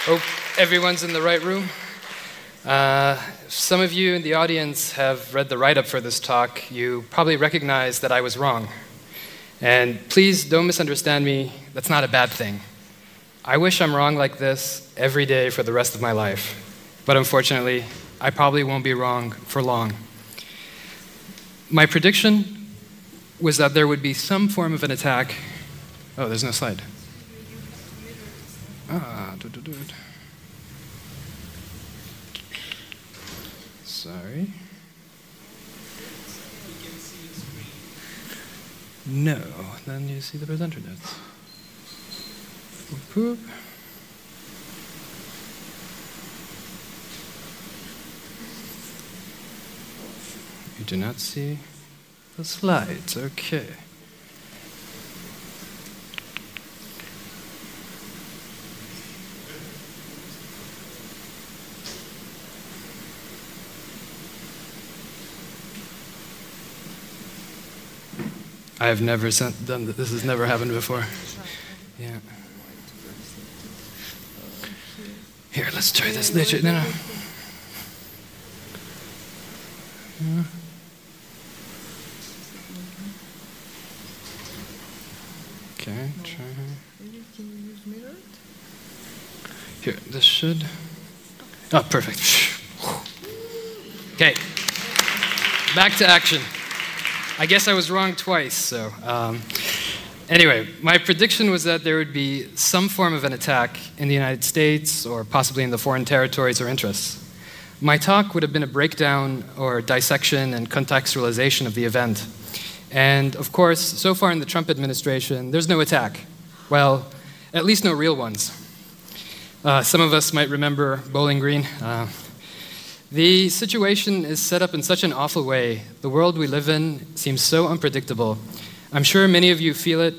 Hope everyone's in the right room. Some of you in the audience have read the write-up for this talk. You probably recognize that I was wrong. And please don't misunderstand me. That's not a bad thing. I wish I'm wrong like this every day for the rest of my life. But unfortunately, I probably won't be wrong for long. My prediction was that there would be some form of an attack. Oh, there's no slide. Sorry. No, then you see the presenter notes. Boop. You do not see the slides, okay. I have never done that. This has never happened before. Yeah. Here, let's try this. No. Okay, try. Here, this should. Oh, perfect. Okay. Back to action. I guess I was wrong twice, so. Anyway, my prediction was that there would be some form of an attack in the United States or possibly in the foreign territories or interests. My talk would have been a breakdown or dissection and contextualization of the event. And of course, so far in the Trump administration, there's no attack. Well, at least no real ones. Some of us might remember Bowling Green. The situation is set up in such an awful way. The world we live in seems so unpredictable. I'm sure many of you feel it,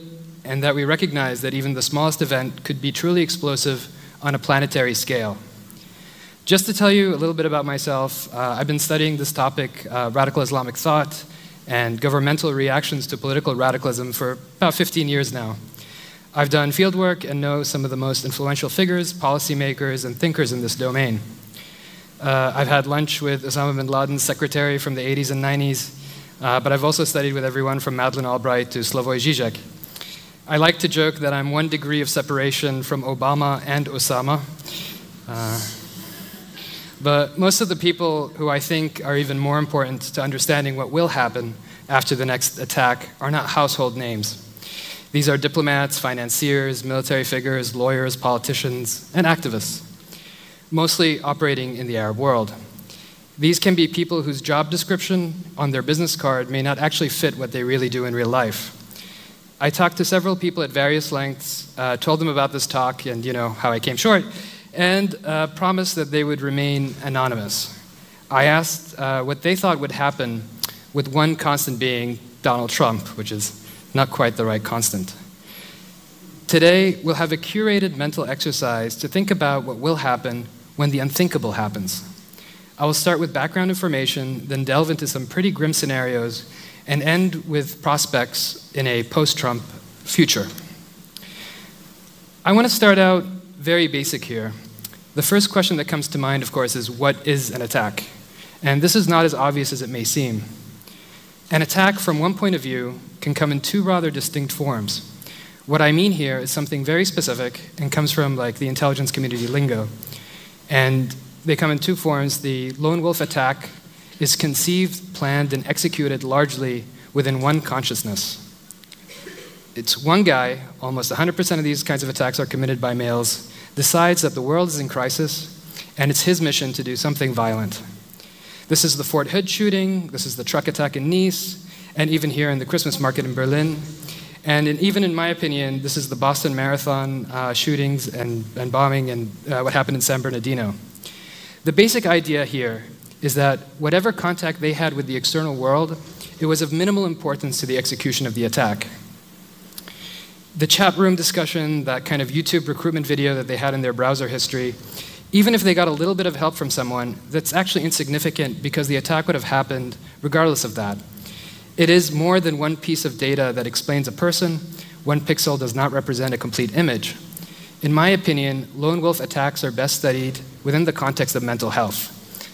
and that we recognize that even the smallest event could be truly explosive on a planetary scale. Just to tell you a little bit about myself, I've been studying this topic, radical Islamic thought, and governmental reactions to political radicalism for about 15 years now. I've done fieldwork and know some of the most influential figures, policymakers, and thinkers in this domain. I've had lunch with Osama bin Laden's secretary from the 80s and 90s, but I've also studied with everyone from Madeleine Albright to Slavoj Žižek. I like to joke that I'm 1 degree of separation from Obama and Osama. But most of the people who I think are even more important to understanding what will happen after the next attack are not household names. These are diplomats, financiers, military figures, lawyers, politicians, and activists, mostly operating in the Arab world. These can be people whose job description on their business card may not actually fit what they really do in real life. I talked to several people at various lengths, told them about this talk and how I came short, and promised that they would remain anonymous. I asked what they thought would happen with one constant being Donald Trump, which is not quite the right constant. Today, we'll have a curated mental exercise to think about what will happen when the unthinkable happens. I will start with background information, then delve into some pretty grim scenarios, and end with prospects in a post-Trump future. I want to start out very basic here. The first question that comes to mind, of course, is what is an attack? And this is not as obvious as it may seem. An attack, from one point of view, can come in 2 rather distinct forms. What I mean here is something very specific and comes from the intelligence community lingo. And they come in 2 forms. The lone wolf attack is conceived, planned, and executed largely within one consciousness. It's one guy, almost 100% of these kinds of attacks are committed by males, decides that the world is in crisis, and it's his mission to do something violent. This is the Fort Hood shooting, this is the truck attack in Nice, and even here in the Christmas market in Berlin. And even in my opinion, this is the Boston Marathon shootings and bombing and what happened in San Bernardino. The basic idea here is that whatever contact they had with the external world, it was of minimal importance to the execution of the attack. The chat room discussion, that kind of YouTube recruitment video that they had in their browser history, even if they got a little bit of help from someone, that's actually insignificant because the attack would have happened regardless of that. It is more than one piece of data that explains a person. One pixel does not represent a complete image. In my opinion, lone wolf attacks are best studied within the context of mental health,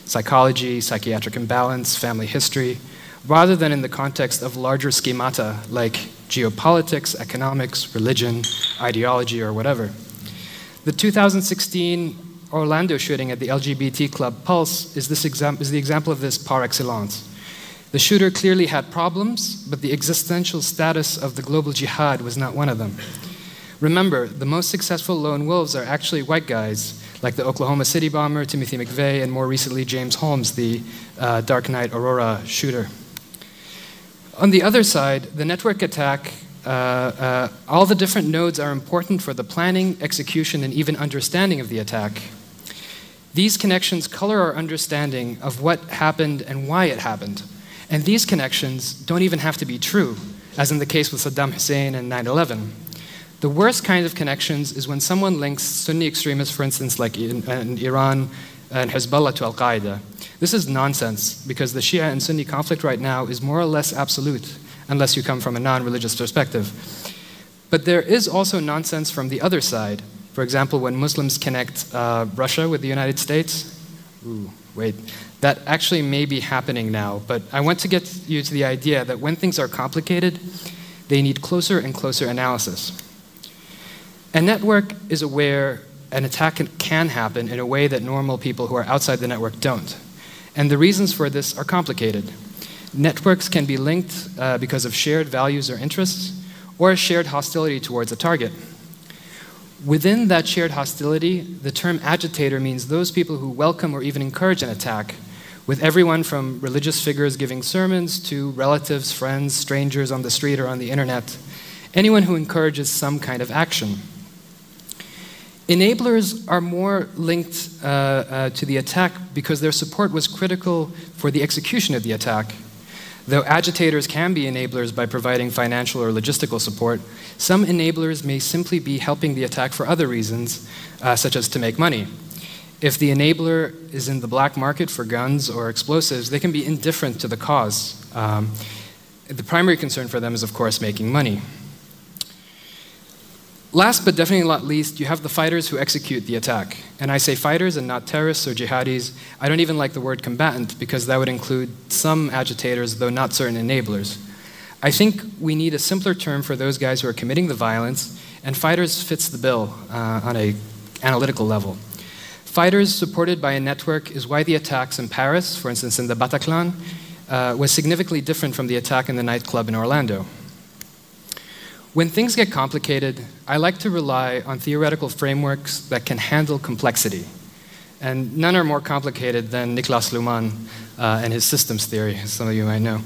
psychology, psychiatric imbalance, family history, rather than in the context of larger schemata like geopolitics, economics, religion, ideology, or whatever. The 2016 Orlando shooting at the LGBT club Pulse is the example of this par excellence. The shooter clearly had problems, but the existential status of the global jihad was not one of them. Remember, the most successful lone wolves are actually white guys, like the Oklahoma City bomber, Timothy McVeigh, and more recently James Holmes, the Dark Knight Aurora shooter. On the other side, the network attack, all the different nodes are important for the planning, execution, and even understanding of the attack. These connections color our understanding of what happened and why it happened. And these connections don't even have to be true, as in the case with Saddam Hussein and 9/11. The worst kind of connections is when someone links Sunni extremists, for instance, like in Iran and Hezbollah to Al-Qaeda. This is nonsense, because the Shia and Sunni conflict right now is more or less absolute, unless you come from a non-religious perspective. But there is also nonsense from the other side. For example, when Muslims connect Russia with the United States, that actually may be happening now, but I want to get you to the idea that when things are complicated, they need closer and closer analysis. A network is aware an attack can happen in a way that normal people who are outside the network don't. And the reasons for this are complicated. Networks can be linked because of shared values or interests, or a shared hostility towards a target. Within that shared hostility, the term agitator means those people who welcome or even encourage an attack, with everyone from religious figures giving sermons to relatives, friends, strangers on the street or on the internet, anyone who encourages some kind of action. Enablers are more linked to the attack because their support was critical for the execution of the attack. Though agitators can be enablers by providing financial or logistical support, some enablers may simply be helping the attack for other reasons, such as to make money. If the enabler is in the black market for guns or explosives, they can be indifferent to the cause. The primary concern for them is, of course, making money. Last but definitely not least, you have the fighters who execute the attack. And I say fighters and not terrorists or jihadis. I don't even like the word combatant because that would include some agitators, though not certain enablers. I think we need a simpler term for those guys who are committing the violence, and fighters fits the bill on an analytical level. Fighters supported by a network is why the attacks in Paris, for instance in the Bataclan, was significantly different from the attack in the nightclub in Orlando. When things get complicated, I like to rely on theoretical frameworks that can handle complexity. And none are more complicated than Niklas Luhmann and his systems theory, as some of you might know.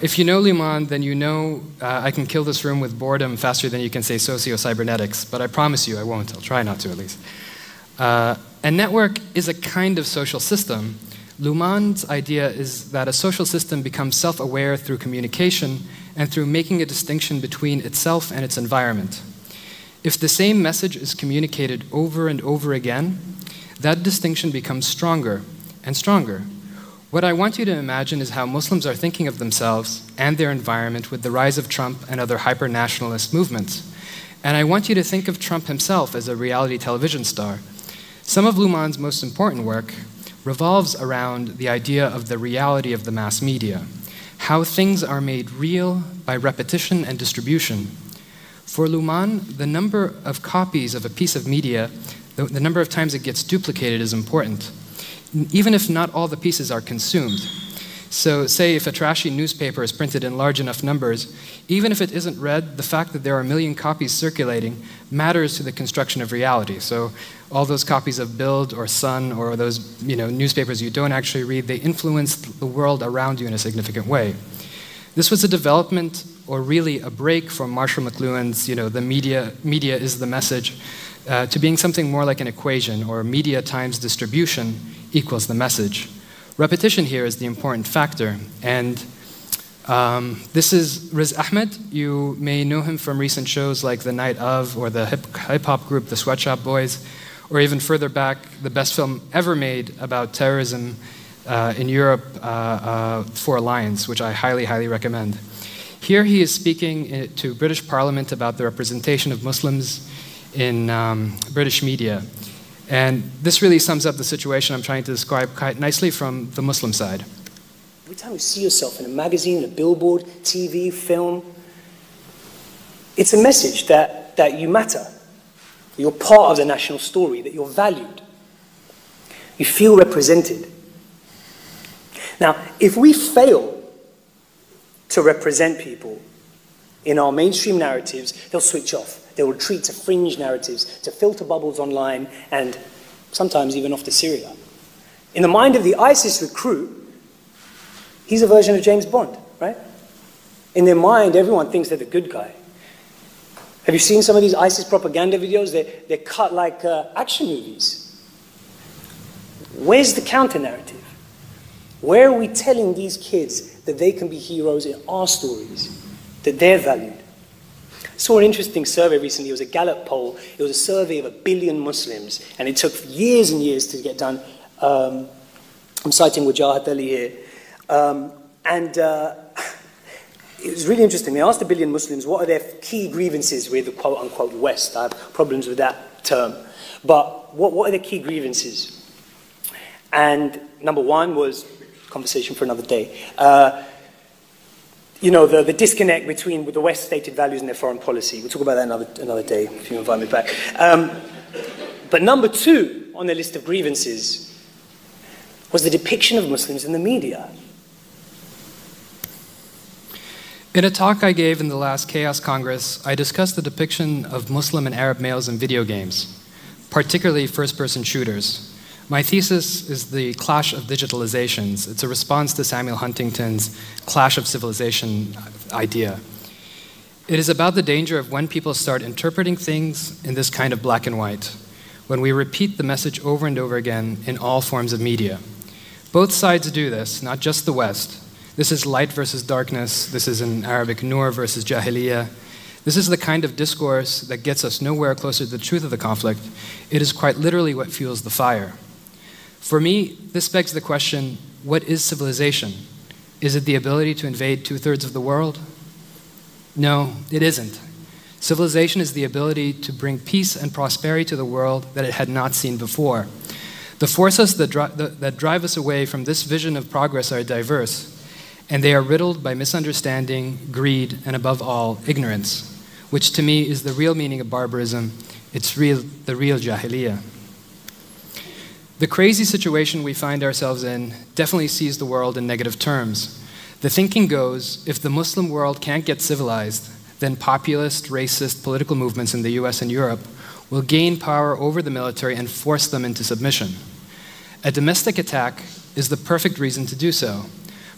If you know Luhmann, then you know I can kill this room with boredom faster than you can say socio-cybernetics, but I promise you I won't. I'll try not to, at least. A network is a kind of social system. Luhmann's idea is that a social system becomes self-aware through communication and through making a distinction between itself and its environment. If the same message is communicated over and over again, that distinction becomes stronger and stronger. What I want you to imagine is how Muslims are thinking of themselves and their environment with the rise of Trump and other hyper-nationalist movements. And I want you to think of Trump himself as a reality television star. Some of Luhmann's most important work revolves around the idea of the reality of the mass media, how things are made real by repetition and distribution. For Luhmann, the number of copies of a piece of media, the number of times it gets duplicated is important, even if not all the pieces are consumed. So say if a trashy newspaper is printed in large enough numbers, even if it isn't read, the fact that there are 1 million copies circulating matters to the construction of reality. So all those copies of Bild or Sun or those newspapers you don't actually read, they influence the world around you in a significant way. This was a development, or really a break from Marshall McLuhan's, the media is the message, to being something more like an equation, or media times distribution equals the message. Repetition here is the important factor, and This is Riz Ahmed. You may know him from recent shows like The Night Of or the hip-hop group The Sweatshop Boys, or even further back, the best film ever made about terrorism in Europe, Four Lions, which I highly, highly recommend. Here he is speaking to British Parliament about the representation of Muslims in British media. And this really sums up the situation I'm trying to describe quite nicely from the Muslim side. Every time you see yourself in a magazine, a billboard, TV, film, it's a message that you matter, that you're part of the national story, that you're valued. You feel represented. Now, if we fail to represent people in our mainstream narratives, they'll switch off. They will retreat to fringe narratives, to filter bubbles online, and sometimes even off to Syria. In the mind of the ISIS recruit, he's a version of James Bond, right? In their mind, everyone thinks they're the good guy. Have you seen some of these ISIS propaganda videos? They're cut like action movies. Where's the counter-narrative? Where are we telling these kids that they can be heroes in our stories, that they're valued? I saw an interesting survey recently. It was a Gallup poll. It was a survey of 1 billion Muslims, and it took years and years to get done. I'm citing Wajahat Ali here. It was really interesting. They asked 1 billion Muslims what are their key grievances with the quote-unquote West. I have problems with that term. But what are their key grievances? And number one was, conversation for another day, the disconnect between the West's stated values and their foreign policy. We'll talk about that another day if you invite me back. But number two on their list of grievances was the depiction of Muslims in the media. In a talk I gave in the last Chaos Congress, I discussed the depiction of Muslim and Arab males in video games, particularly first-person shooters. My thesis is the clash of digitalizations. It's a response to Samuel Huntington's clash of civilization idea. It is about the danger of when people start interpreting things in this kind of black and white, when we repeat the message over and over again in all forms of media. Both sides do this, not just the West. This is light versus darkness. This is in Arabic, nur versus jahiliyyah. This is the kind of discourse that gets us nowhere closer to the truth of the conflict. It is quite literally what fuels the fire. For me, this begs the question, what is civilization? Is it the ability to invade 2/3 of the world? No, it isn't. Civilization is the ability to bring peace and prosperity to the world that it had not seen before. The forces that drive us away from this vision of progress are diverse, and they are riddled by misunderstanding, greed, and above all, ignorance, which to me is the real meaning of barbarism. It's the real jahiliyyah. The crazy situation we find ourselves in definitely sees the world in negative terms. The thinking goes, if the Muslim world can't get civilized, then populist, racist, political movements in the US and Europe will gain power over the military and force them into submission. A domestic attack is the perfect reason to do so.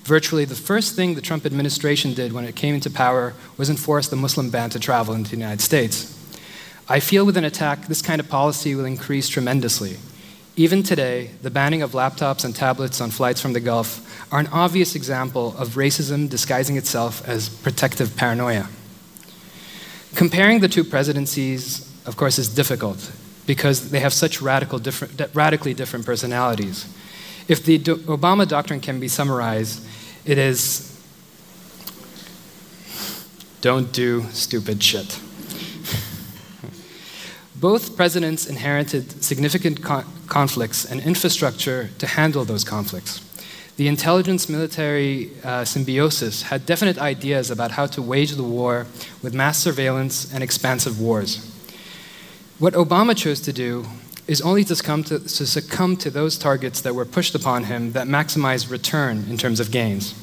Virtually the first thing the Trump administration did when it came into power was enforce the Muslim ban to travel into the United States. I feel with an attack, this kind of policy will increase tremendously. Even today, the banning of laptops and tablets on flights from the Gulf are an obvious example of racism disguising itself as protective paranoia. Comparing the two presidencies, of course, is difficult because they have such radically different personalities. If the Obama doctrine can be summarized, it is, don't do stupid shit. Both presidents inherited significant conflicts and infrastructure to handle those conflicts. The intelligence-military symbiosis had definite ideas about how to wage the war with mass surveillance and expansive wars. What Obama chose to do is only to succumb to those targets that were pushed upon him that maximized return in terms of gains.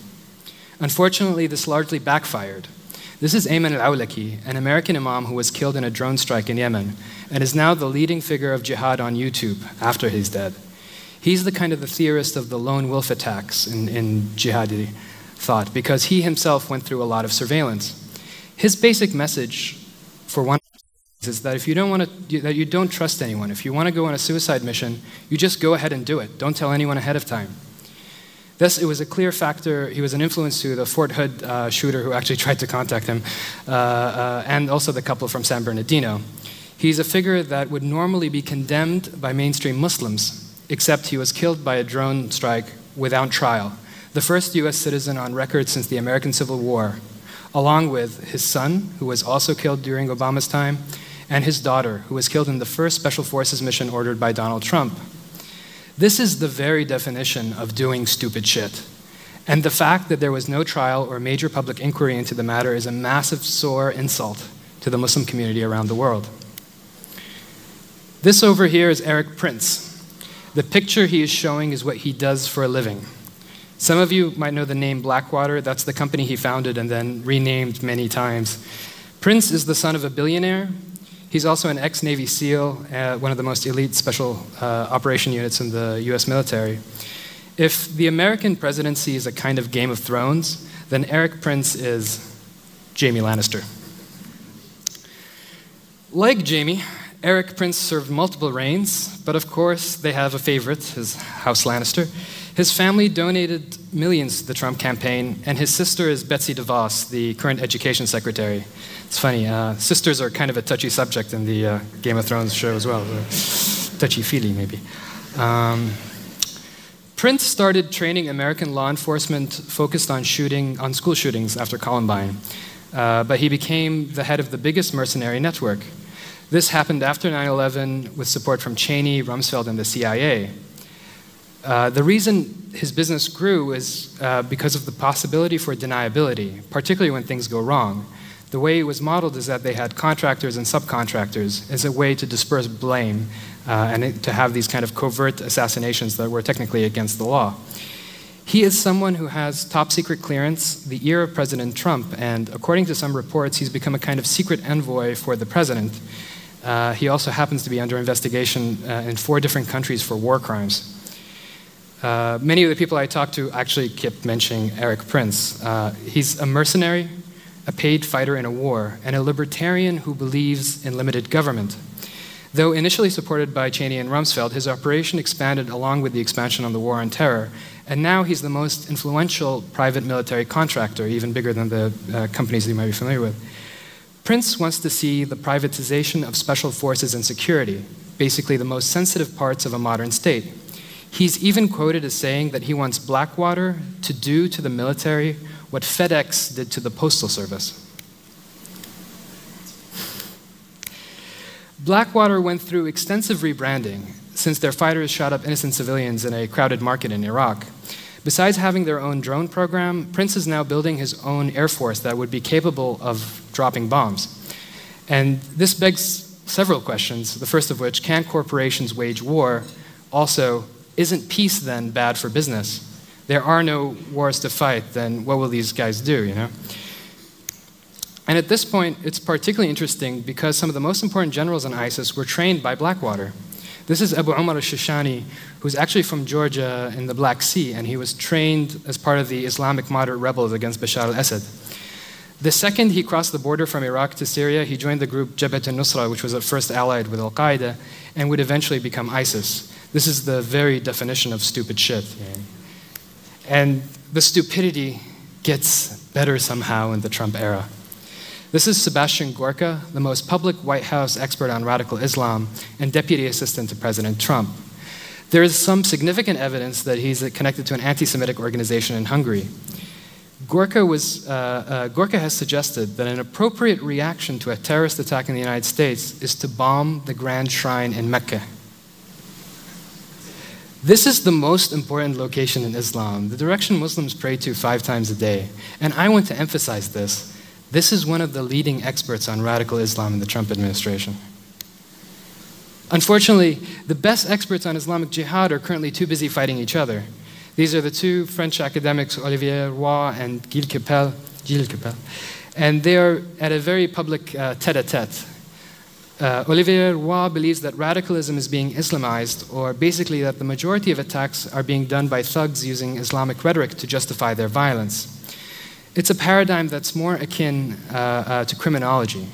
Unfortunately, this largely backfired. This is Ayman al-Awlaki, an American imam who was killed in a drone strike in Yemen, and is now the leading figure of jihad on YouTube after he's dead. He's the kind of the theorist of the lone wolf attacks in jihadi thought, because he himself went through a lot of surveillance. His basic message, for one, is that if you don't that you don't trust anyone. If you want to go on a suicide mission, you just go ahead and do it. Don't tell anyone ahead of time. Thus, it was a clear factor. He was an influence to the Fort Hood shooter who actually tried to contact him, and also the couple from San Bernardino. He's a figure that would normally be condemned by mainstream Muslims, except he was killed by a drone strike without trial. The first US citizen on record since the American Civil War, along with his son, who was also killed during Obama's time, and his daughter, who was killed in the first Special Forces mission ordered by Donald Trump. This is the very definition of doing stupid shit. And the fact that there was no trial or major public inquiry into the matter is a massive, sore insult to the Muslim community around the world. This over here is Erik Prince. The picture he is showing is what he does for a living. Some of you might know the name Blackwater. That's the company he founded and then renamed many times. Prince is the son of a billionaire. He's also an ex-Navy SEAL, one of the most elite special operation units in the US military. If the American presidency is a kind of Game of Thrones, then Erik Prince is Jaime Lannister. Like Jaime, Erik Prince served multiple reigns, but of course they have a favorite, his House Lannister. His family donated millions to the Trump campaign, and his sister is Betsy DeVos, the current education secretary. It's funny, sisters are kind of a touchy subject in the Game of Thrones show as well. Touchy-feely, maybe. Prince started training American law enforcement focused on school shootings after Columbine, but he became the head of the biggest mercenary network. This happened after 9/11 with support from Cheney, Rumsfeld, and the CIA. The reason his business grew is because of the possibility for deniability, particularly when things go wrong. The way it was modeled is that they had contractors and subcontractors as a way to disperse blame and to have these kind of covert assassinations that were technically against the law. He is someone who has top secret clearance, the ear of President Trump, and according to some reports, he's become a kind of secret envoy for the president. He also happens to be under investigation in 4 different countries for war crimes. Many of the people I talked to actually kept mentioning Erik Prince. He's a mercenary, a paid fighter in a war, and a libertarian who believes in limited government. Though initially supported by Cheney and Rumsfeld, his operation expanded along with the expansion on the war on terror, and now he's the most influential private military contractor, even bigger than the companies you might be familiar with. Prince wants to see the privatization of special forces and security, basically the most sensitive parts of a modern state. He's even quoted as saying that he wants Blackwater to do to the military what FedEx did to the Postal Service. Blackwater went through extensive rebranding since their fighters shot up innocent civilians in a crowded market in Iraq. Besides having their own drone program, Prince is now building his own air force that would be capable of dropping bombs. And this begs several questions, the first of which, can corporations wage war? Also, isn't peace then bad for business? There are no wars to fight, then what will these guys do, you know? And at this point, it's particularly interesting because some of the most important generals in ISIS were trained by Blackwater. This is Abu Umar al-Shishani, who's actually from Georgia in the Black Sea, and he was trained as part of the Islamic moderate rebels against Bashar al-Assad. The second he crossed the border from Iraq to Syria, he joined the group Jabhat al-Nusra, which was at first allied with al-Qaeda, and would eventually become ISIS. This is the very definition of stupid shit. And the stupidity gets better somehow in the Trump era. This is Sebastian Gorka, the most public White House expert on radical Islam and deputy assistant to President Trump. There is some significant evidence that he's connected to an anti-Semitic organization in Hungary. Gorka has suggested that an appropriate reaction to a terrorist attack in the United States is to bomb the Grand Shrine in Mecca. This is the most important location in Islam, the direction Muslims pray to 5 times a day. And I want to emphasize this. This is one of the leading experts on radical Islam in the Trump administration. Unfortunately, the best experts on Islamic jihad are currently too busy fighting each other. These are the 2 French academics, Olivier Roy and Gilles Kepel, and they are at a very public tête-à-tête. Olivier Roy believes that radicalism is being Islamized, or basically that the majority of attacks are being done by thugs using Islamic rhetoric to justify their violence. It's a paradigm that's more akin to criminology.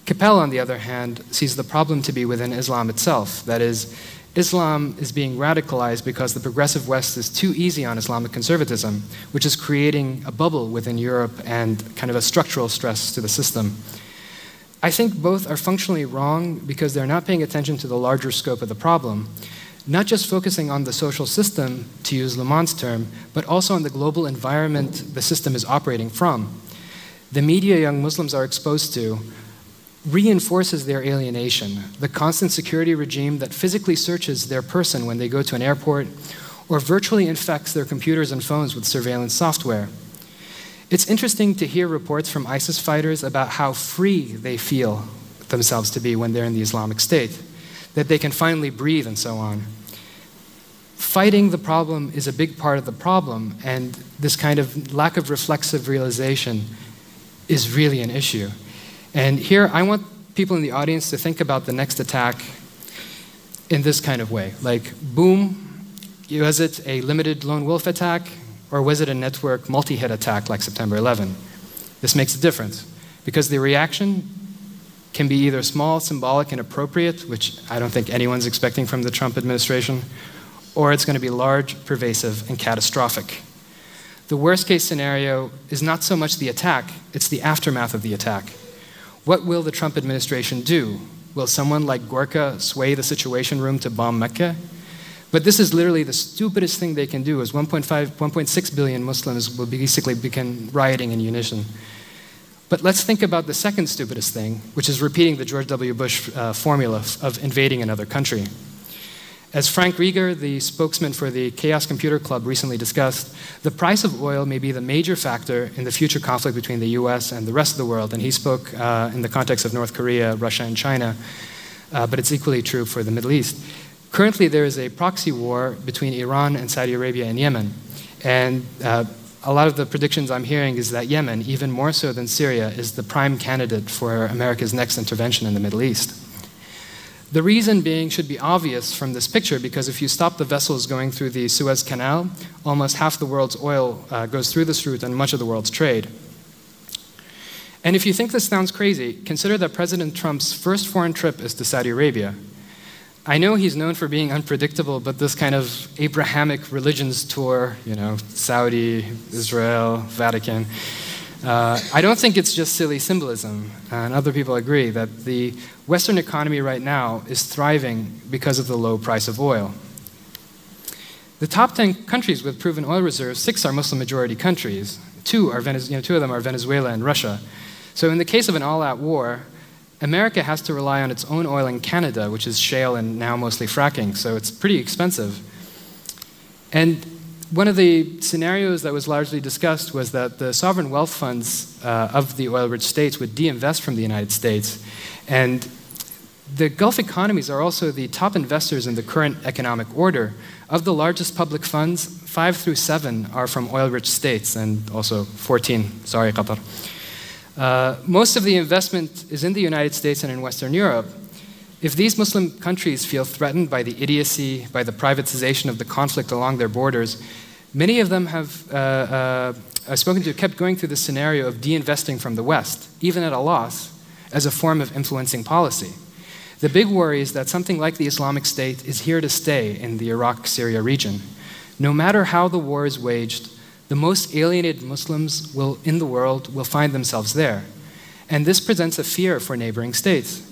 Capel, on the other hand, sees the problem to be within Islam itself. That is, Islam is being radicalized because the progressive West is too easy on Islamic conservatism, which is creating a bubble within Europe and kind of a structural stress to the system. I think both are functionally wrong because they're not paying attention to the larger scope of the problem, not just focusing on the social system, to use Lamont's term, but also on the global environment the system is operating from. The media young Muslims are exposed to reinforces their alienation, the constant security regime that physically searches their person when they go to an airport or virtually infects their computers and phones with surveillance software. It's interesting to hear reports from ISIS fighters about how free they feel themselves to be when they're in the Islamic State, that they can finally breathe and so on. Fighting the problem is a big part of the problem, and this kind of lack of reflexive realization is really an issue. And here, I want people in the audience to think about the next attack in this kind of way. Like, boom, was it a limited lone wolf attack, or was it a network multi-hit attack like September 11? This makes a difference, because the reaction can be either small, symbolic, and appropriate, which I don't think anyone's expecting from the Trump administration, or it's going to be large, pervasive, and catastrophic. The worst-case scenario is not so much the attack, it's the aftermath of the attack. What will the Trump administration do? Will someone like Gorka sway the Situation Room to bomb Mecca? But this is literally the stupidest thing they can do, as 1.6 billion Muslims will basically begin rioting in unison. But let's think about the second stupidest thing, which is repeating the George W. Bush formula of invading another country. As Frank Rieger, the spokesman for the Chaos Computer Club, recently discussed, the price of oil may be the major factor in the future conflict between the US and the rest of the world. And he spoke in the context of North Korea, Russia, and China, but it's equally true for the Middle East. Currently, there is a proxy war between Iran and Saudi Arabia and Yemen. And a lot of the predictions I'm hearing is that Yemen, even more so than Syria, is the prime candidate for America's next intervention in the Middle East. The reason being should be obvious from this picture, because if you stop the vessels going through the Suez Canal, almost half the world's oil goes through this route and much of the world's trade. And if you think this sounds crazy, consider that President Trump's first foreign trip is to Saudi Arabia. I know he's known for being unpredictable, but this kind of Abrahamic religions tour, Saudi, Israel, Vatican, I don't think it's just silly symbolism, and other people agree that the Western economy right now is thriving because of the low price of oil. The top 10 countries with proven oil reserves, 6 are Muslim-majority countries. 2 of them are Venezuela and Russia. So in the case of an all-out war, America has to rely on its own oil in Canada, which is shale and now mostly fracking, so it's pretty expensive. And one of the scenarios that was largely discussed was that the sovereign wealth funds of the oil-rich states would de-invest from the United States. And the Gulf economies are also the top investors in the current economic order. Of the largest public funds, 5 through 7 are from oil-rich states, and also 14, sorry, Qatar. Most of the investment is in the United States and in Western Europe. If these Muslim countries feel threatened by the idiocy, by the privatization of the conflict along their borders, many of them I've spoken to, kept going through the scenario of de-investing from the West, even at a loss, as a form of influencing policy. The big worry is that something like the Islamic State is here to stay in the Iraq-Syria region. No matter how the war is waged, the most alienated Muslims in the world will find themselves there. And this presents a fear for neighboring states.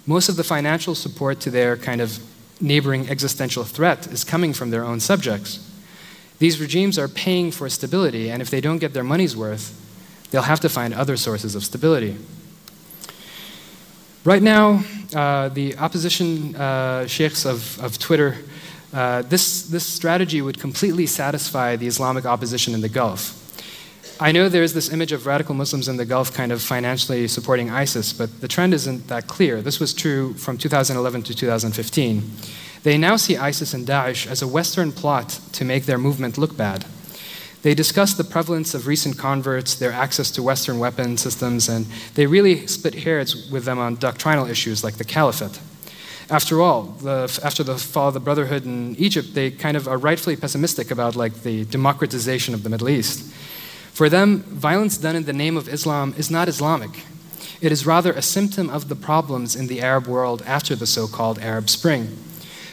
Most of the financial support to their kind of neighboring existential threat is coming from their own subjects. These regimes are paying for stability, and if they don't get their money's worth, they'll have to find other sources of stability. Right now, the opposition sheikhs of Twitter, this strategy would completely satisfy the Islamic opposition in the Gulf. I know there's this image of radical Muslims in the Gulf kind of financially supporting ISIS, but the trend isn't that clear. This was true from 2011 to 2015. They now see ISIS and Daesh as a Western plot to make their movement look bad. They discuss the prevalence of recent converts, their access to Western weapon systems, and they really split hairs with them on doctrinal issues like the caliphate. After all, after the fall of the Brotherhood in Egypt, they kind of are rightfully pessimistic about the democratization of the Middle East. For them, violence done in the name of Islam is not Islamic. It is rather a symptom of the problems in the Arab world after the so-called Arab Spring.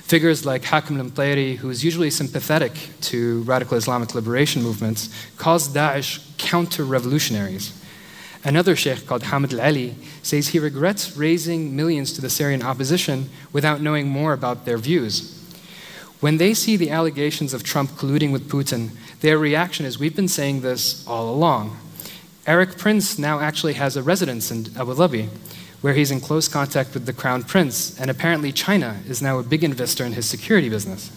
Figures like Hakim al-Mtayri, who is usually sympathetic to radical Islamic liberation movements, calls Daesh counter-revolutionaries. Another sheikh called Hamid al-Ali says he regrets raising millions to the Syrian opposition without knowing more about their views. When they see the allegations of Trump colluding with Putin, their reaction is, we've been saying this all along. Erik Prince now actually has a residence in Abu Dhabi, where he's in close contact with the Crown Prince, and apparently China is now a big investor in his security business.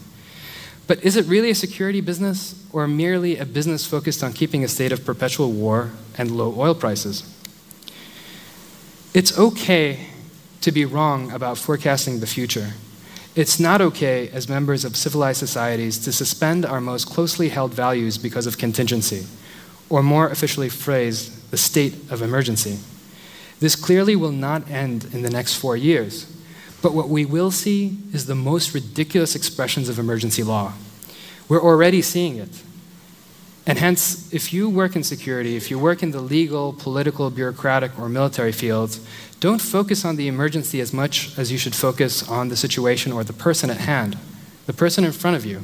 But is it really a security business, or merely a business focused on keeping a state of perpetual war and low oil prices? It's okay to be wrong about forecasting the future. It's not okay as members of civilized societies to suspend our most closely held values because of contingency, or more officially phrased, the state of emergency. This clearly will not end in the next 4 years, but what we will see is the most ridiculous expressions of emergency law. We're already seeing it. And hence, if you work in security, if you work in the legal, political, bureaucratic, or military fields, don't focus on the emergency as much as you should focus on the situation or the person at hand, the person in front of you,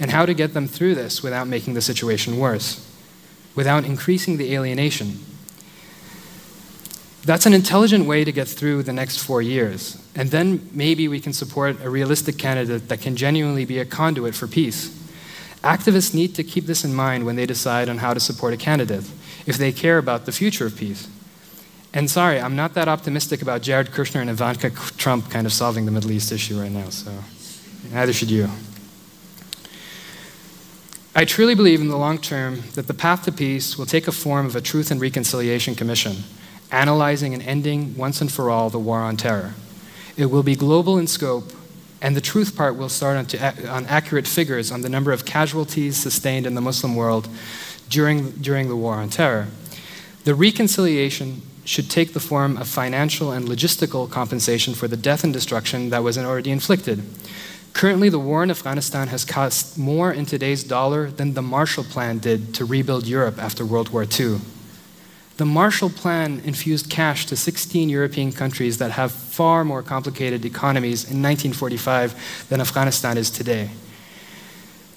and how to get them through this without making the situation worse, without increasing the alienation. That's an intelligent way to get through the next 4 years, and then maybe we can support a realistic candidate that can genuinely be a conduit for peace. Activists need to keep this in mind when they decide on how to support a candidate, if they care about the future of peace. And sorry, I'm not that optimistic about Jared Kushner and Ivanka Trump kind of solving the Middle East issue right now, so neither should you. I truly believe in the long term that the path to peace will take a form of a Truth and Reconciliation Commission, analyzing and ending once and for all the war on terror. It will be global in scope, and the truth part will start on accurate figures on the number of casualties sustained in the Muslim world during the war on terror. The reconciliation should take the form of financial and logistical compensation for the death and destruction that was already inflicted. Currently, the war in Afghanistan has cost more in today's dollar than the Marshall Plan did to rebuild Europe after World War II. The Marshall Plan infused cash to 16 European countries that have far more complicated economies in 1945 than Afghanistan is today.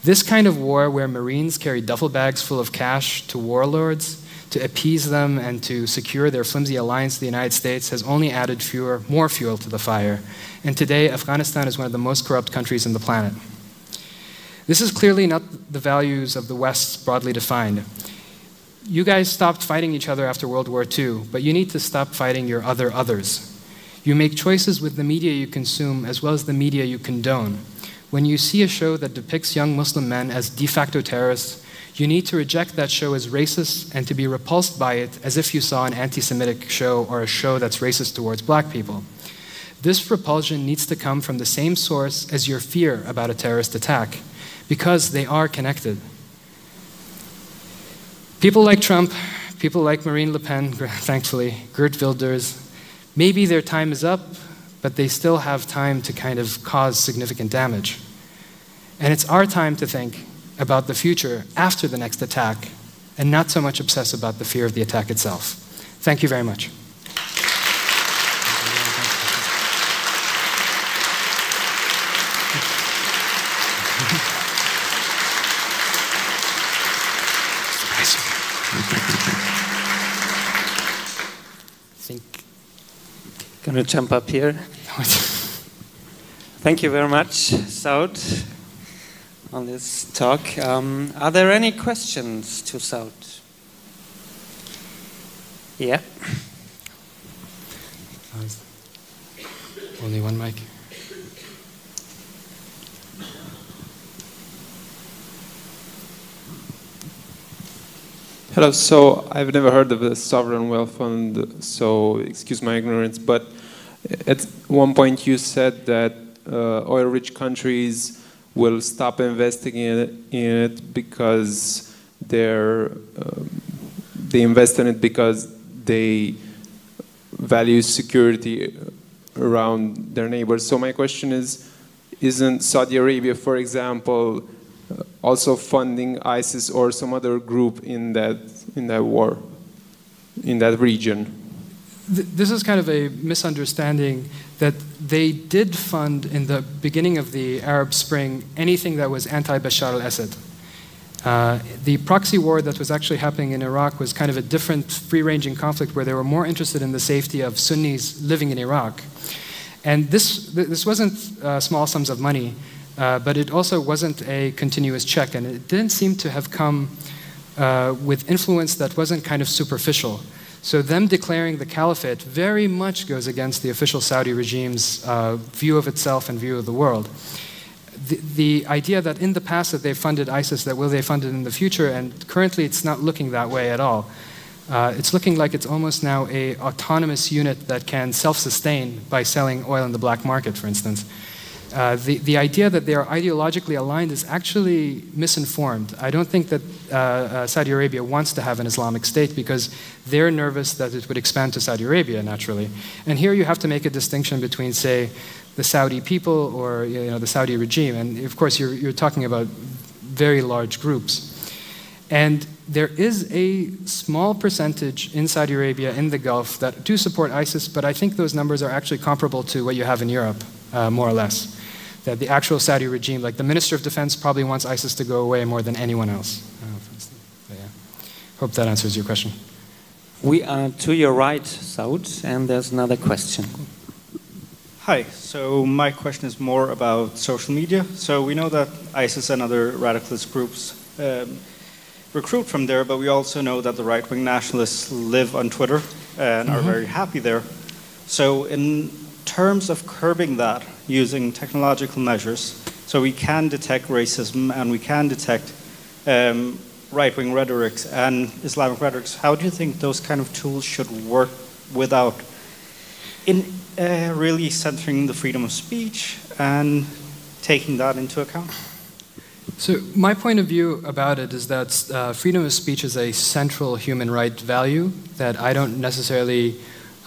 This kind of war, where Marines carry duffel bags full of cash to warlords to appease them and to secure their flimsy alliance to the United States, has only added more fuel to the fire. And today, Afghanistan is one of the most corrupt countries on the planet. This is clearly not the values of the West broadly defined. You guys stopped fighting each other after World War II, but you need to stop fighting your others. You make choices with the media you consume as well as the media you condone. When you see a show that depicts young Muslim men as de facto terrorists, you need to reject that show as racist and to be repulsed by it as if you saw an anti-Semitic show or a show that's racist towards black people. This repulsion needs to come from the same source as your fear about a terrorist attack, because they are connected. People like Trump, people like Marine Le Pen, thankfully, Geert Wilders, maybe their time is up, but they still have time to kind of cause significant damage. And it's our time to think about the future after the next attack, and not so much obsess about the fear of the attack itself. Thank you very much. Going to jump up here. Thank you very much, Saud, on this talk. Are there any questions to Saud? Yeah. Only one mic. Hello, so I've never heard of the sovereign wealth fund, so excuse my ignorance, but at one point you said that oil-rich countries will stop investing in it because they invest in it because they value security around their neighbors. So my question is, isn't Saudi Arabia, for example, also funding ISIS or some other group in that war, in that region? This is kind of a misunderstanding that they did fund, in the beginning of the Arab Spring, anything that was anti-Bashar al-Assad. The proxy war that was actually happening in Iraq was kind of a different free-ranging conflict where they were more interested in the safety of Sunnis living in Iraq. And this wasn't small sums of money, but it also wasn't a continuous check, and it didn't seem to have come with influence that wasn't kind of superficial. So them declaring the caliphate very much goes against the official Saudi regime's view of itself and view of the world. The idea that in the past that they funded ISIS, that will they fund it in the future, and currently it's not looking that way at all. It's looking like it's almost now an autonomous unit that can self-sustain by selling oil in the black market, for instance. The idea that they are ideologically aligned is actually misinformed. I don't think that Saudi Arabia wants to have an Islamic State because they're nervous that it would expand to Saudi Arabia naturally. And here you have to make a distinction between, say, the Saudi people or the Saudi regime. And of course, you're talking about very large groups. And there is a small percentage in Saudi Arabia, in the Gulf, that do support ISIS, but I think those numbers are actually comparable to what you have in Europe, more or less. That the actual Saudi regime, like the Minister of Defense, probably wants ISIS to go away more than anyone else. But yeah. Hope that answers your question. We are to your right, Saud, and there's another question. Hi, so my question is more about social media. So we know that ISIS and other radicalist groups recruit from there, but we also know that the right-wing nationalists live on Twitter and are very happy there. So in terms of curbing that using technological measures, so we can detect racism and we can detect right-wing rhetorics and Islamic rhetorics, how do you think those kind of tools should work without really centering the freedom of speech and taking that into account? So my point of view about it is that freedom of speech is a central human right value that I don't necessarily,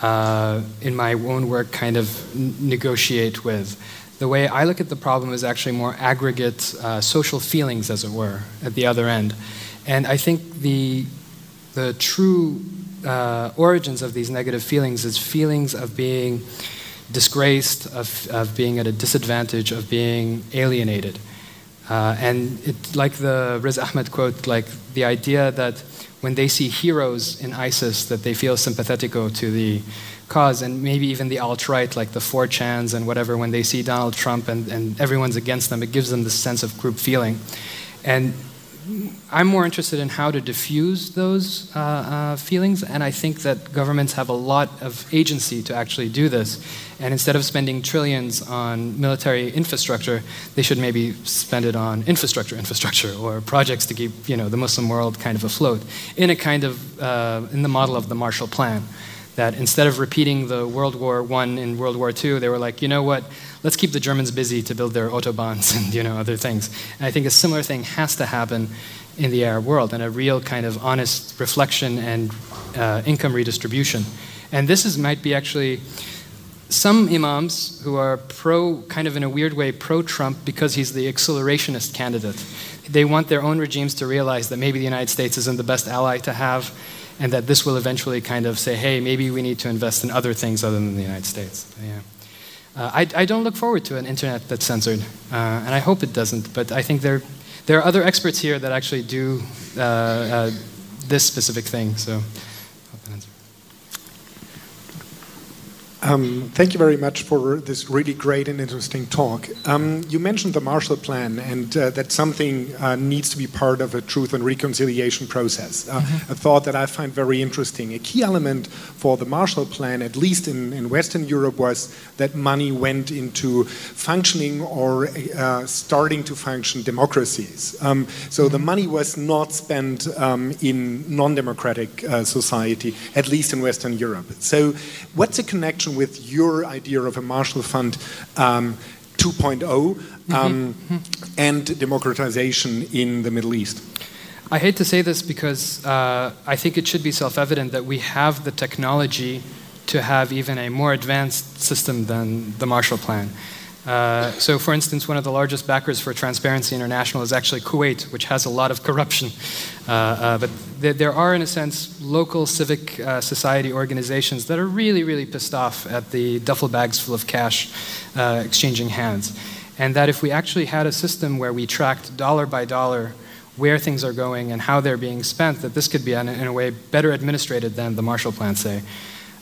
in my own work, kind of negotiate with. The way I look at the problem is actually more aggregate social feelings, as it were, at the other end. And I think the true origins of these negative feelings is feelings of being disgraced, of being at a disadvantage, of being alienated. And it, like the Riz Ahmed quote, like the idea that when they see heroes in ISIS that they feel sympathetico to the cause, and maybe even the alt-right, like the 4chans and whatever, when they see Donald Trump and everyone's against them, it gives them this sense of group feeling. And I'm more interested in how to diffuse those feelings, and I think that governments have a lot of agency to actually do this. And instead of spending trillions on military infrastructure, they should maybe spend it on infrastructure, or projects to keep the Muslim world kind of afloat, in a kind of in the model of the Marshall Plan. That instead of repeating the World War I and World War II, they were like, you know what, let's keep the Germans busy to build their autobahns and other things. And I think a similar thing has to happen in the Arab world, and a real kind of honest reflection and income redistribution. And this might be actually some imams who are kind of in a weird way, pro-Trump because he's the accelerationist candidate. They want their own regimes to realize that maybe the United States isn't the best ally to have, and that this will eventually kind of say, hey, maybe we need to invest in other things other than the United States. Yeah. I don't look forward to an internet that's censored, and I hope it doesn't, but I think there are other experts here that actually do this specific thing, so hope that answers. Thank you very much for this really great and interesting talk. You mentioned the Marshall Plan, and that something needs to be part of a truth and reconciliation process. A thought that I find very interesting. A key element for the Marshall Plan, at least in Western Europe, was that money went into functioning or starting to function democracies. So the money was not spent in non-democratic society, at least in Western Europe. So what's the connection with your idea of a Marshall Fund 2.0 and democratization in the Middle East? I hate to say this because I think it should be self-evident that we have the technology to have even a more advanced system than the Marshall Plan. So, for instance, one of the largest backers for Transparency International is actually Kuwait, which has a lot of corruption. But there are, in a sense, local civic society organizations that are really, really pissed off at the duffel bags full of cash exchanging hands. And that if we actually had a system where we tracked dollar by dollar where things are going and how they're being spent, that this could be, in a way, better administrated than the Marshall Plan, say.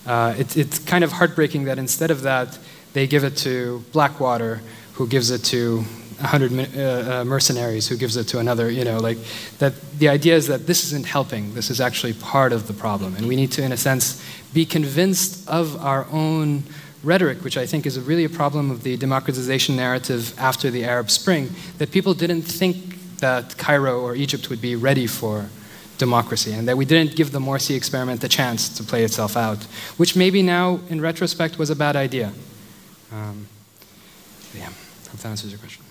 It's kind of heartbreaking that instead of that, they give it to Blackwater, who gives it to 100 mercenaries, who gives it to another, like that. The idea is that this isn't helping. This is actually part of the problem. And we need to, in a sense, be convinced of our own rhetoric, which I think is really a problem of the democratization narrative after the Arab Spring, that people didn't think that Cairo or Egypt would be ready for democracy, and that we didn't give the Morsi experiment the chance to play itself out, which maybe now, in retrospect, was a bad idea. Yeah, hope that answers your question.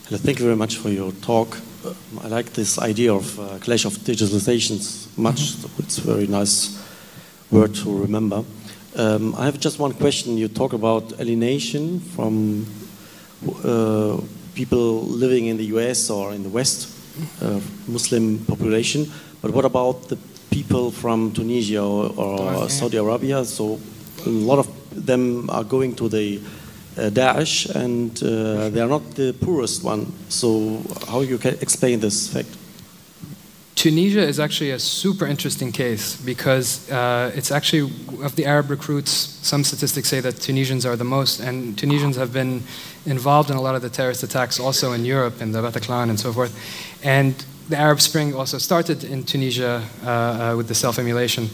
Hello, thank you very much for your talk. I like this idea of clash of digitalizations much. It's a very nice word to remember. I have just one question. You talk about alienation from people living in the US or in the West, Muslim population, but what about the people from Tunisia or Saudi Arabia? So a lot of them are going to the Daesh, and they are not the poorest one. So how you can explain this fact? Tunisia is actually a super interesting case because it's actually, of the Arab recruits, some statistics say that Tunisians are the most, and Tunisians have been involved in a lot of the terrorist attacks also in Europe, in the Bataclan and so forth. And the Arab Spring also started in Tunisia with the self-immolation.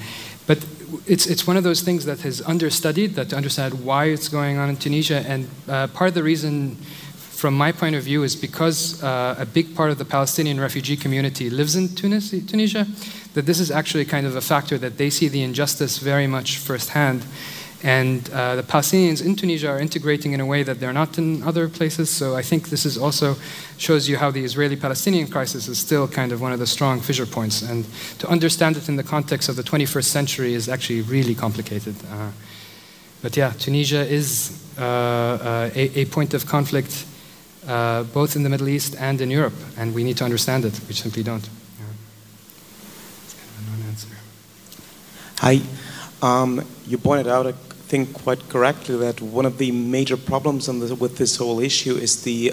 But it's one of those things that is understudied, that to understand why it's going on in Tunisia. And part of the reason, from my point of view, is because a big part of the Palestinian refugee community lives in Tunisia, that this is actually kind of a factor that they see the injustice very much firsthand. And the Palestinians in Tunisia are integrating in a way that they're not in other places. So I think this is also shows you how the Israeli-Palestinian crisis is still kind of one of the strong fissure points. And to understand it in the context of the 21st century is actually really complicated. But yeah, Tunisia is a point of conflict both in the Middle East and in Europe, and we need to understand it. We simply don't. Yeah. It's kind of a non-answer. Hi. You pointed out, I think quite correctly, that one of the major problems with this whole issue is the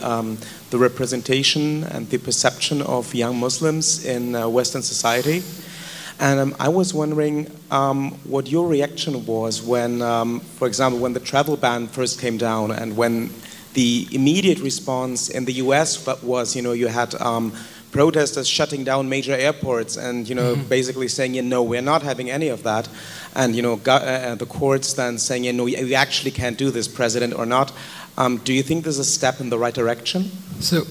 representation and the perception of young Muslims in Western society. And I was wondering what your reaction was when, for example, when the travel ban first came down, and when the immediate response in the US was, you had protesters shutting down major airports and, basically saying, we're not having any of that. And, the courts then saying, no, we actually can't do this, President, or not. Do you think this is a step in the right direction? So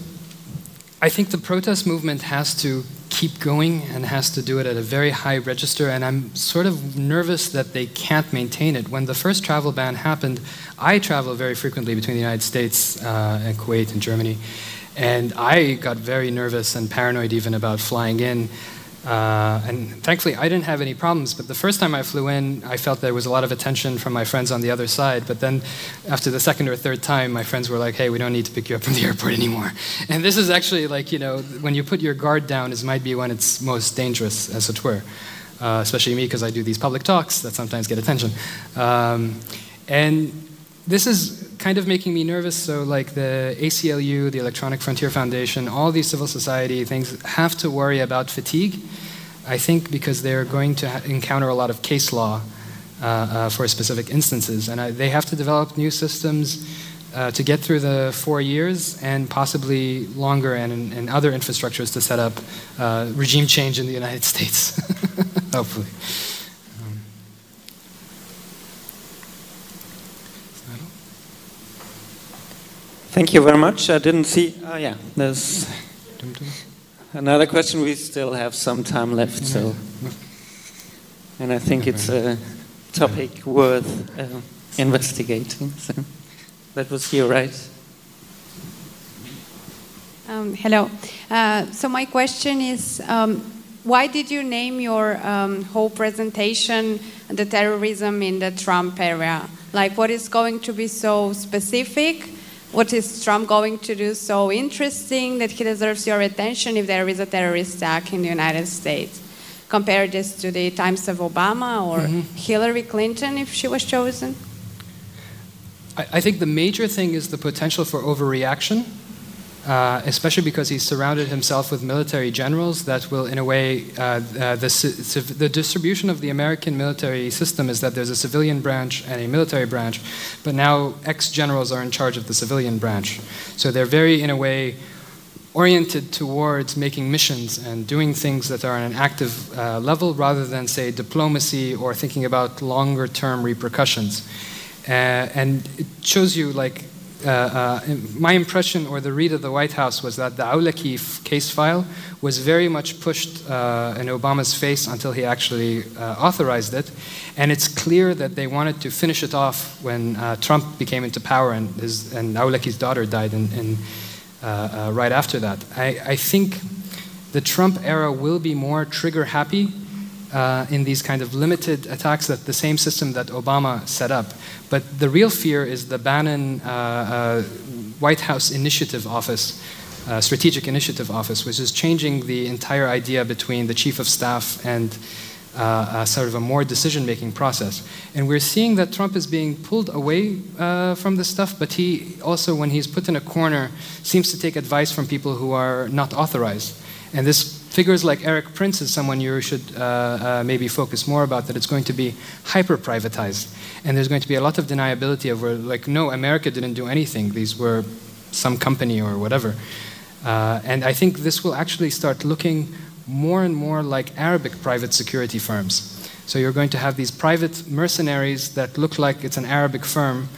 I think the protest movement has to keep going and has to do it at a very high register, and I'm sort of nervous that they can't maintain it. When the first travel ban happened, I travel very frequently between the United States and Kuwait and Germany, and I got very nervous and paranoid even about flying in. And thankfully, I didn't have any problems, but the first time I flew in, I felt there was a lot of attention from my friends on the other side, but then after the second or third time, my friends were like, hey, we don't need to pick you up from the airport anymore. And this is actually like, when you put your guard down, this might be when it's most dangerous, as it were. Especially me, because I do these public talks that sometimes get attention. And this is kind of making me nervous. So like the ACLU, the Electronic Frontier Foundation, all these civil society things have to worry about fatigue, I think, because they're going to encounter a lot of case law for specific instances. And they have to develop new systems to get through the 4 years and possibly longer, and other infrastructures to set up regime change in the United States, hopefully. Thank you very much. I didn't see. Oh, yeah, there's another question. We still have some time left, so. And I think it's a topic worth investigating. So that was you, right? Hello. So my question is, why did you name your whole presentation the terrorism in the Trump era? Like, what is going to be so specific what is Trump going to do so interesting that he deserves your attention if there is a terrorist attack in the United States? Compare this to the times of Obama or Hillary Clinton if she was chosen. I think the major thing is the potential for overreaction, especially because he's surrounded himself with military generals that will, in a way, the distribution of the American military system is that there's a civilian branch and a military branch, but now ex-generals are in charge of the civilian branch. So they're very, in a way, oriented towards making missions and doing things that are on an active level rather than, say, diplomacy or thinking about longer-term repercussions. And it shows you, like, my impression or the read of the White House was that the Awlaki case file was very much pushed in Obama's face until he actually authorized it. And it's clear that they wanted to finish it off when Trump became into power and Awlaki's daughter died right after that. I think the Trump era will be more trigger happy in these kind of limited attacks that the same system that Obama set up. But the real fear is the Bannon White House Initiative Office, Strategic Initiative Office, which is changing the entire idea between the Chief of Staff and sort of a more decision-making process. And we're seeing that Trump is being pulled away from this stuff, but he also, when he's put in a corner, seems to take advice from people who are not authorized. And this figures like Erik Prince is someone you should maybe focus more about, that it's going to be hyper-privatized. And there's going to be a lot of deniability over, like, no, America didn't do anything. These were some company or whatever. And I think this will actually start looking more and more like Arabic private security firms. So you're going to have these private mercenaries that look like it's an Arabic firm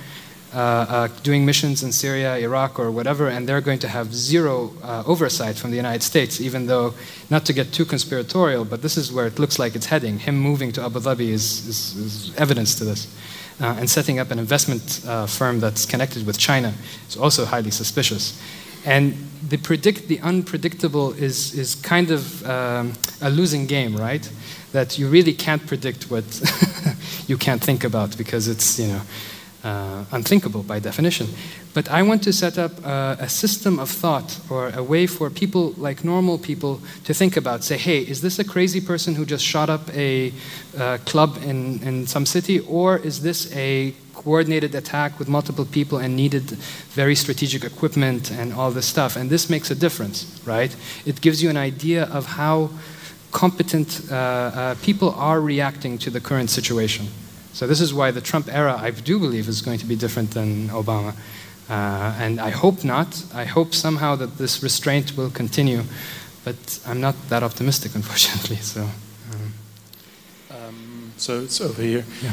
doing missions in Syria, Iraq, or whatever, and they're going to have zero oversight from the United States, even though, not to get too conspiratorial, but this is where it looks like it's heading. Him moving to Abu Dhabi is evidence to this. And setting up an investment firm that's connected with China is also highly suspicious. And the unpredictable is kind of a losing game, right? That you really can't predict what you can't think about because it's, you know, unthinkable by definition. But I want to set up a system of thought or a way for people, like normal people, to think about, say, hey, is this a crazy person who just shot up a club in some city, or is this a coordinated attack with multiple people and needed very strategic equipment and all this stuff? And this makes a difference, right? It gives you an idea of how competent people are reacting to the current situation. So this is why the Trump era, I do believe, is going to be different than Obama. And I hope not. I hope somehow that this restraint will continue. But I'm not that optimistic, unfortunately. So it's over here. Yeah.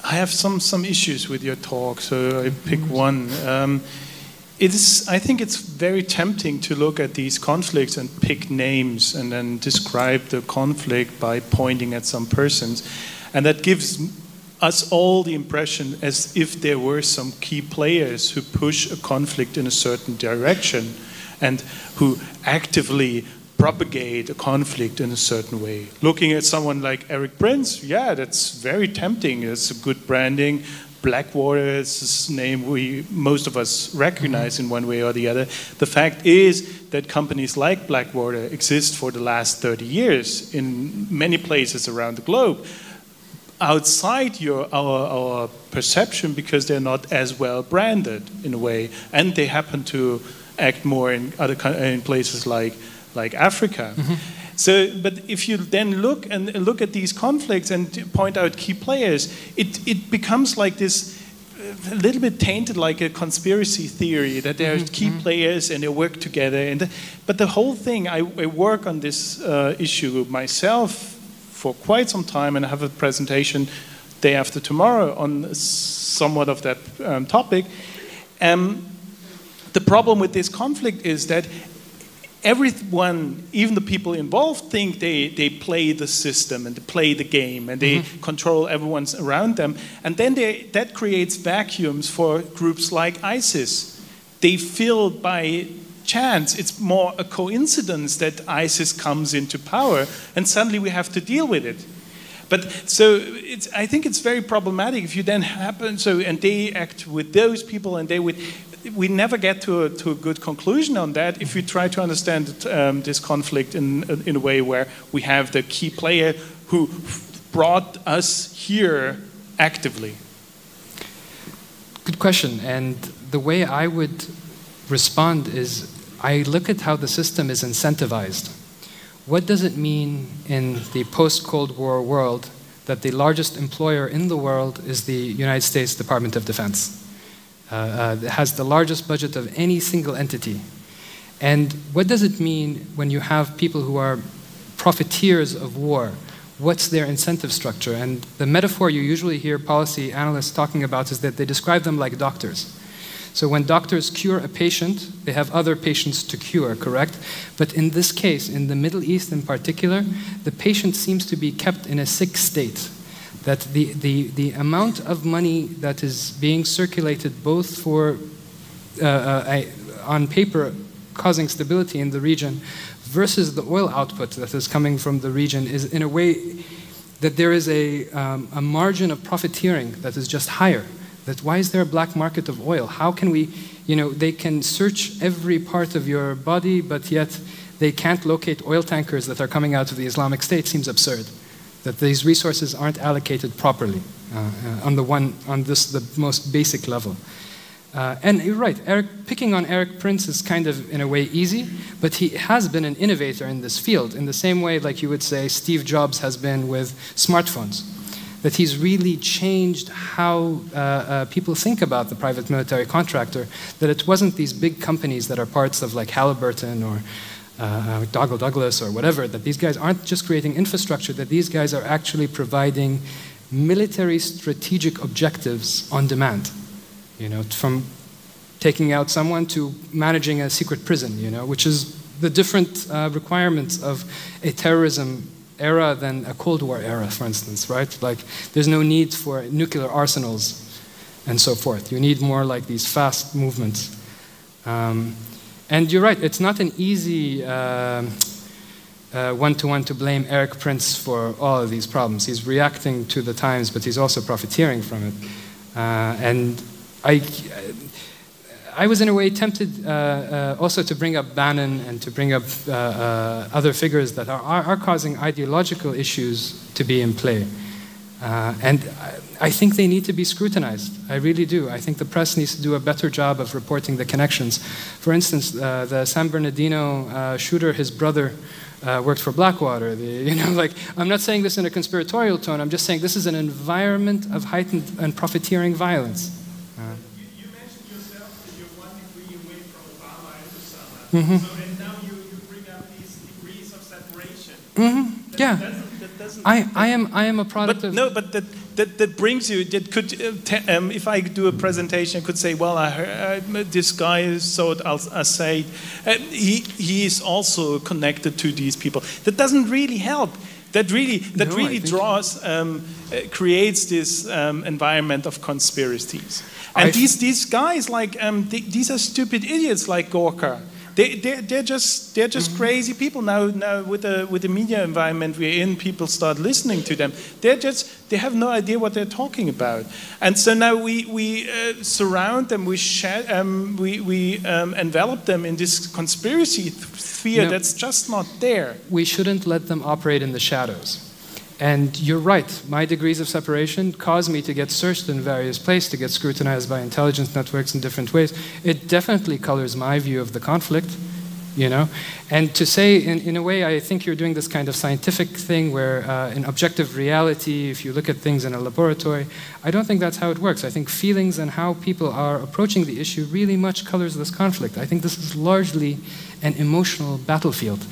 I have some issues with your talk, so I pick one. I think it's very tempting to look at these conflicts and pick names and then describe the conflict by pointing at some persons. And that gives us all the impression as if there were some key players who push a conflict in a certain direction and who actively propagate a conflict in a certain way. Looking at someone like Erik Prince, yeah, that's very tempting. It's a good branding. Blackwater is a name most of us recognize in one way or the other. The fact is that companies like Blackwater exist for the last 30 years in many places around the globe, outside our perception because they're not as well branded in a way, and they happen to act more in places like Africa. Mm-hmm. So, but if you then look at these conflicts and point out key players, it becomes like this a little bit tainted, like a conspiracy theory that there are key players and they work together. But the whole thing, I work on this issue myself for quite some time, and I have a presentation day after tomorrow on somewhat of that topic. The problem with this conflict is that everyone, even the people involved, think they play the system and they play the game and they control everyone around them. And then that creates vacuums for groups like ISIS. They feel by chance, it's more a coincidence that ISIS comes into power and suddenly we have to deal with it. But so I think it's very problematic if you then happen and they act with those people and we never get to a good conclusion on that if we try to understand this conflict in a way where we have the key player who brought us here actively. Good question. And the way I would respond is I look at how the system is incentivized. What does it mean in the post-Cold War world that the largest employer in the world is the United States Department of Defense? It has the largest budget of any single entity. And what does it mean when you have people who are profiteers of war? What's their incentive structure? And the metaphor you usually hear policy analysts talking about is that they describe them like doctors. So when doctors cure a patient, they have other patients to cure, correct? But in this case, in the Middle East in particular, the patient seems to be kept in a sick state. That the amount of money that is being circulated both for, on paper, causing stability in the region versus the oil output that is coming from the region is in a way that there is a margin of profiteering that is just higher. That why is there a black market of oil? How can we, they can search every part of your body, but yet they can't locate oil tankers that are coming out of the Islamic State. Seems absurd. That these resources aren't allocated properly on this the most basic level. And you're right, picking on Erik Prince is kind of, in a way, easy, but he has been an innovator in this field, in the same way, like you would say, Steve Jobs has been with smartphones. That he's really changed how people think about the private military contractor, that it wasn't these big companies that are parts of like Halliburton or McDonnell Douglas or whatever, that these guys aren't just creating infrastructure, that these guys are actually providing military strategic objectives on demand. From taking out someone to managing a secret prison, which is the different requirements of a terrorism era than a Cold War era, for instance, right? Like, there's no need for nuclear arsenals and so forth. You need more like these fast movements. And you're right, it's not an easy one-to-one to blame Erik Prince for all of these problems. He's reacting to the times, but he's also profiteering from it. And I was in a way tempted also to bring up Bannon and to bring up other figures that are causing ideological issues to be in play. And I think they need to be scrutinized. I really do. I think the press needs to do a better job of reporting the connections. For instance, the San Bernardino shooter, his brother, worked for Blackwater. I'm not saying this in a conspiratorial tone. I'm just saying this is an environment of heightened and profiteering violence. You mentioned yourself that you're 1 degree away from Obama and Osama. Mm-hmm. So, and now you bring up these degrees of separation. Mm-hmm. Yeah. I am a product of... No, but that brings you, that could, if I do a presentation, I could say, well, I heard, this guy is Saud Al-Zaid, he is also connected to these people. That doesn't really help. That really draws, creates this environment of conspiracies. And these guys, like, these are stupid idiots like Gorka. They're just crazy people now. With the media environment we're in, people start listening to them. They have no idea what they're talking about. And so now we surround them, we envelop them in this conspiracy sphere that's just not there. We shouldn't let them operate in the shadows. And you're right, my degrees of separation cause me to get searched in various places, to get scrutinized by intelligence networks in different ways. It definitely colors my view of the conflict, And to say, in a way, I think you're doing this kind of scientific thing where in objective reality, if you look at things in a laboratory, I don't think that's how it works. I think feelings and how people are approaching the issue really much colors this conflict. I think this is largely an emotional battlefield.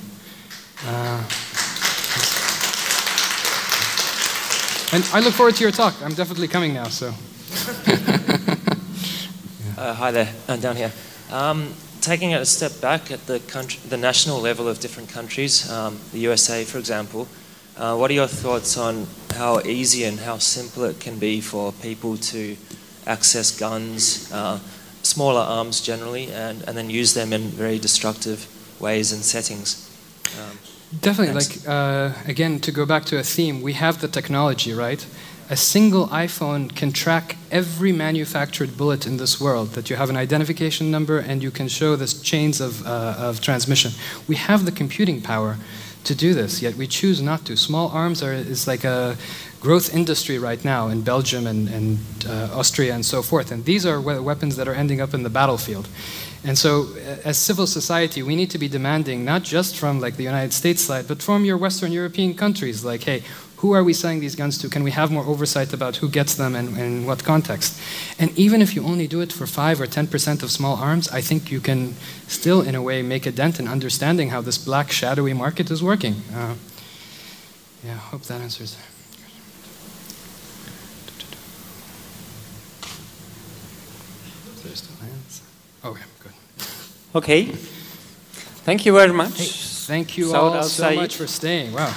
And I look forward to your talk. I'm definitely coming now, so. Hi there, down here. Taking it a step back at the national level of different countries, the USA, for example, what are your thoughts on how easy and how simple it can be for people to access guns, smaller arms generally, and then use them in very destructive ways and settings? Definitely. Thanks. Like, again, to go back to a theme, we have the technology, right? A single iPhone can track every manufactured bullet in this world, that you have an identification number and you can show this chains of transmission. We have the computing power to do this, yet we choose not to. Small arms is like a growth industry right now in Belgium and Austria and so forth. And these are weapons that are ending up in the battlefield. And so, as civil society, we need to be demanding, not just from like the United States side, but from your Western European countries, like, hey, who are we selling these guns to? Can we have more oversight about who gets them and in what context? And even if you only do it for 5 or 10% of small arms, I think you can still, in a way, make a dent in understanding how this black, shadowy market is working. Yeah, I hope that answers. There's still hands. Okay, good. Okay. Thank you very much. Hey, thank you Saud all so Al-Zaid. much for staying. Wow.